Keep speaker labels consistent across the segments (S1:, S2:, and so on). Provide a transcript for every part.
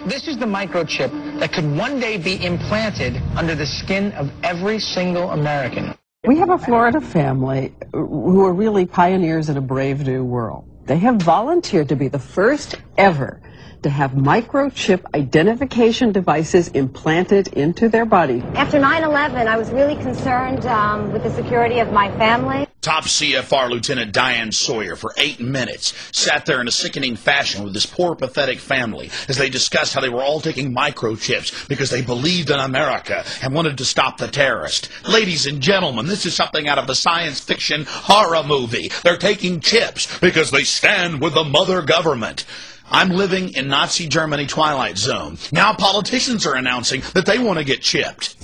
S1: This is the microchip that could one day be implanted under the skin of every single American.
S2: We have a Florida family who are really pioneers in a brave new world. They have volunteered to be the first ever to have microchip identification devices implanted into their body.
S3: After 9/11, I was really concerned with the security of my family.
S4: Top CFR Lieutenant Diane Sawyer for 8 minutes sat there in a sickening fashion with this poor, pathetic family as they discussed how they were all taking microchips because they believed in America and wanted to stop the terrorists. Ladies and gentlemen, this is something out of a science fiction horror movie. They're taking chips because they stand with the mother government. I'm living in Nazi Germany Twilight Zone. Now politicians are announcing that they want to get chipped.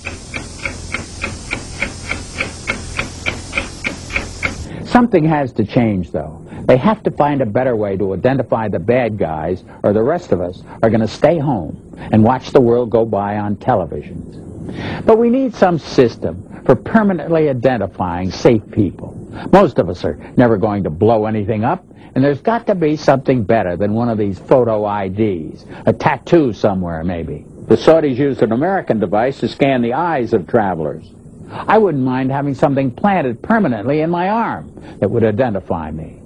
S5: Something has to change, though. They have to find a better way to identify the bad guys, or the rest of us are going to stay home and watch the world go by on televisions. But we need some system for permanently identifying safe people. Most of us are never going to blow anything up, and there's got to be something better than one of these photo IDs, a tattoo somewhere maybe. The Saudis used an American device to scan the eyes of travelers. I wouldn't mind having something planted permanently in my arm that would identify me.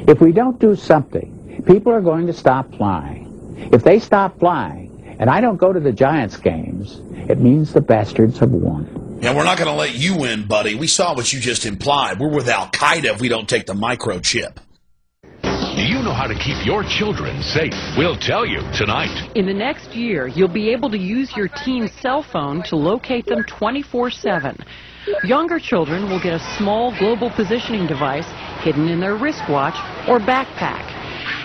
S5: If we don't do something, people are going to stop flying. If they stop flying, and I don't go to the Giants games, it means the bastards have won.
S4: Yeah, we're not going to let you win, buddy. We saw what you just implied. We're with Al-Qaeda if we don't take the microchip.
S6: Do you know how to keep your children safe? We'll tell you tonight.
S7: In the next year, you'll be able to use your teen's cell phone to locate them 24/7. Younger children will get a small global positioning device hidden in their wristwatch or backpack.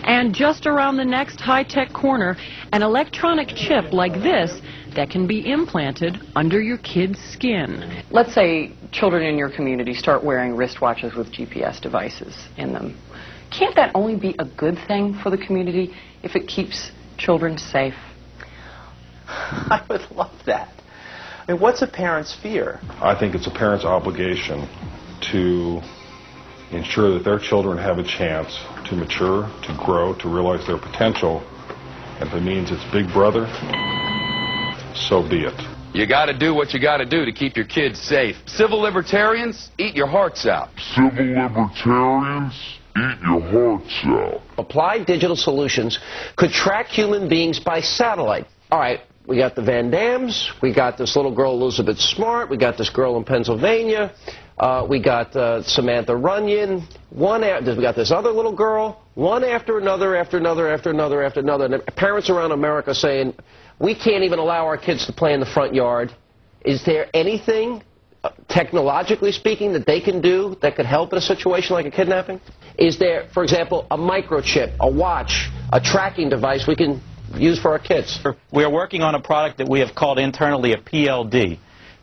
S7: And just around the next high-tech corner, an electronic chip like this that can be implanted under your kid's skin. Let's say children in your community start wearing wristwatches with GPS devices in them. Can't that only be a good thing for the community if it keeps children safe?
S8: I would love that. I mean, what's a parent's fear?
S9: I think it's a parent's obligation to ensure that their children have a chance to mature, to grow, to realize their potential. And if it means it's Big Brother, so be it.
S10: You got to do what you got to do to keep your kids safe. Civil libertarians, eat your hearts out.
S11: Civil libertarians, eat your hearts out.
S12: Applied digital solutions could track human beings by satellite. All right, we got the Van Dams, we got this little girl Elizabeth Smart, we got this girl in Pennsylvania, we got Samantha Runyon, we got this other little girl, one after another, after another, after another, after another. And parents around America saying, we can't even allow our kids to play in the front yard. Is there anything, technologically speaking, that they can do that could help in a situation like a kidnapping? Is there, for example, a microchip, a watch, a tracking device we can use for our kids?
S13: We are working on a product that we have called internally a PLD.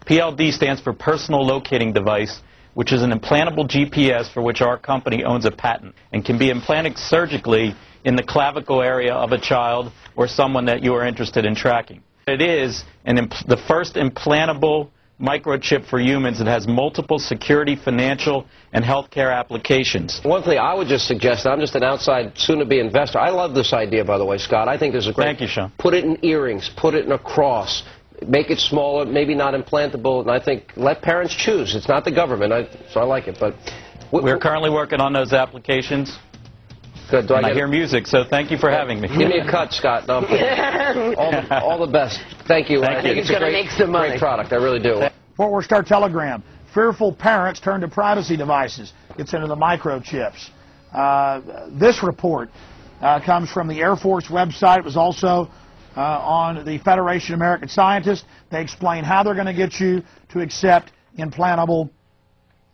S13: PLD stands for Personal Locating Device, which is an implantable GPS for which our company owns a patent and can be implanted surgically in the clavicle area of a child or someone that you are interested in tracking. It is the first implantable microchip for humans that has multiple security, financial, and healthcare applications.
S12: One thing I would just suggest, I'm just an outside, soon-to-be investor. I love this idea, by the way, Scott. I think this is great.
S13: Thank you, Sean.
S12: Put it in earrings, put it in a cross, make it smaller, maybe not implantable, and I think let parents choose. It's not the government, so I like it. But
S13: we're currently working on those applications.
S12: Good.
S13: I hear music, so thank you for having me.
S12: Give me a cut, Scott. No, all the best. Thank you.
S13: Thank
S12: I think it's going to make some money. Great product. I really do.
S14: Fort Worth Star Telegram. Fearful parents turn to privacy devices. Gets into the microchips. This report comes from the Air Force website. It was also on the Federation of American Scientists. They explain how they're going to get you to accept implantable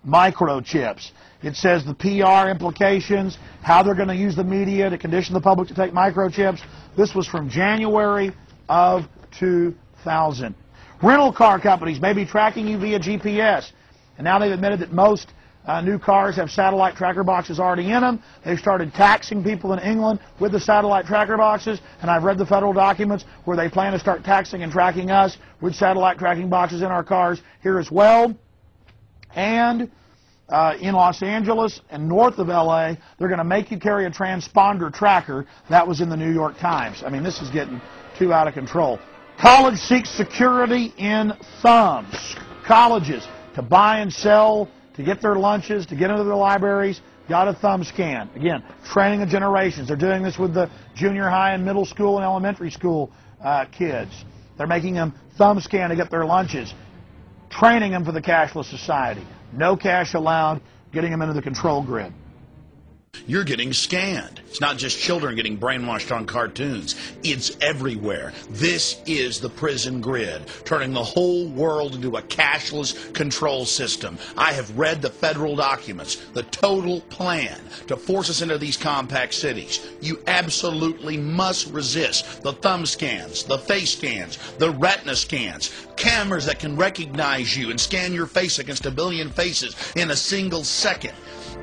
S14: microchips. It says the PR implications, how they're going to use the media to condition the public to take microchips. This was from January of 2000. Rental car companies may be tracking you via GPS. And now they've admitted that most new cars have satellite tracker boxes already in them. They've started taxing people in England with the satellite tracker boxes. And I've read the federal documents where they plan to start taxing and tracking us with satellite tracking boxes in our cars here as well. And in Los Angeles and north of L.A., they're going to make you carry a transponder tracker. That was in the New York Times. I mean, this is getting too out of control. College seeks security in thumbs. Colleges, to buy and sell, to get their lunches, to get into their libraries, got a thumb scan. Again, training of generations. They're doing this with the junior high and middle school and elementary school kids. They're making them thumb scan to get their lunches, training them for the cashless society. No cash allowed, getting them into the control grid.
S4: You're getting scanned. It's not just children getting brainwashed on cartoons. It's everywhere. This is the prison grid, turning the whole world into a cashless control system. I have read the federal documents, the total plan to force us into these compact cities. You absolutely must resist the thumb scans, the face scans, the retina scans, cameras that can recognize you and scan your face against 1 billion faces in a single second.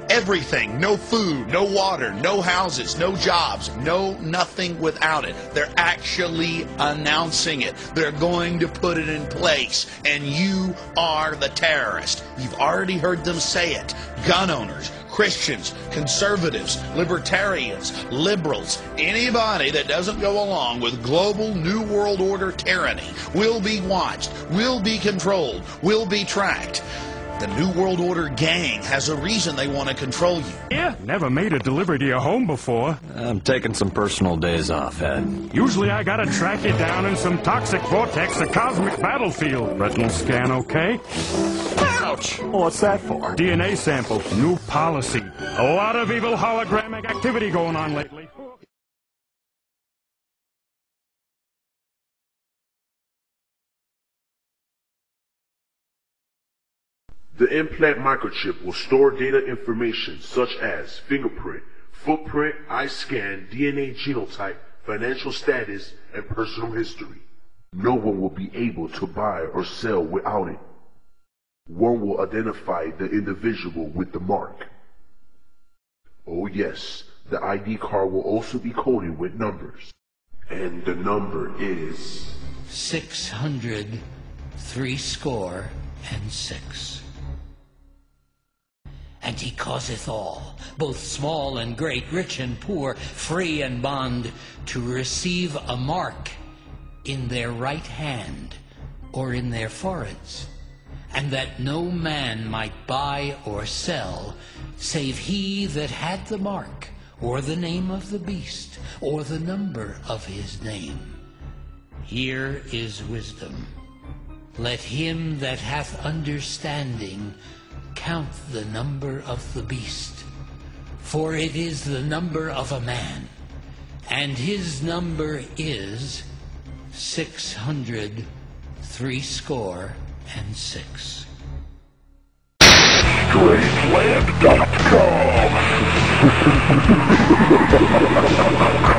S4: Everything, no food, no water, no houses, no jobs, no nothing without it. They're actually announcing it. They're going to put it in place, and you are the terrorist. You've already heard them say it. Gun owners, Christians, conservatives, libertarians, liberals, anybody that doesn't go along with global New World Order tyranny will be watched, will be controlled, will be tracked. The New World Order gang has a reason they want to control you.
S15: Yeah, never made a delivery to your home before.
S16: I'm taking some personal days off, Ed.
S15: Usually I gotta track you down in some toxic vortex, a cosmic battlefield. Retinal scan okay?
S16: Ouch! What's that for?
S15: DNA sample, new policy. A lot of evil hologramic activity going on lately.
S11: The implant microchip will store data information such as fingerprint, footprint, eye scan, DNA genotype, financial status, and personal history. No one will be able to buy or sell without it. One will identify the individual with the mark. Oh yes, the ID card will also be coded with numbers. And the number is
S17: 666. And he causeth all, both small and great, rich and poor, free and bond, to receive a mark in their right hand or in their foreheads, and that no man might buy or sell, save he that had the mark, or the name of the beast, or the number of his name. Here is wisdom. Let him that hath understanding count the number of the beast, for it is the number of a man, and his number is 666.
S11: Strangeland.com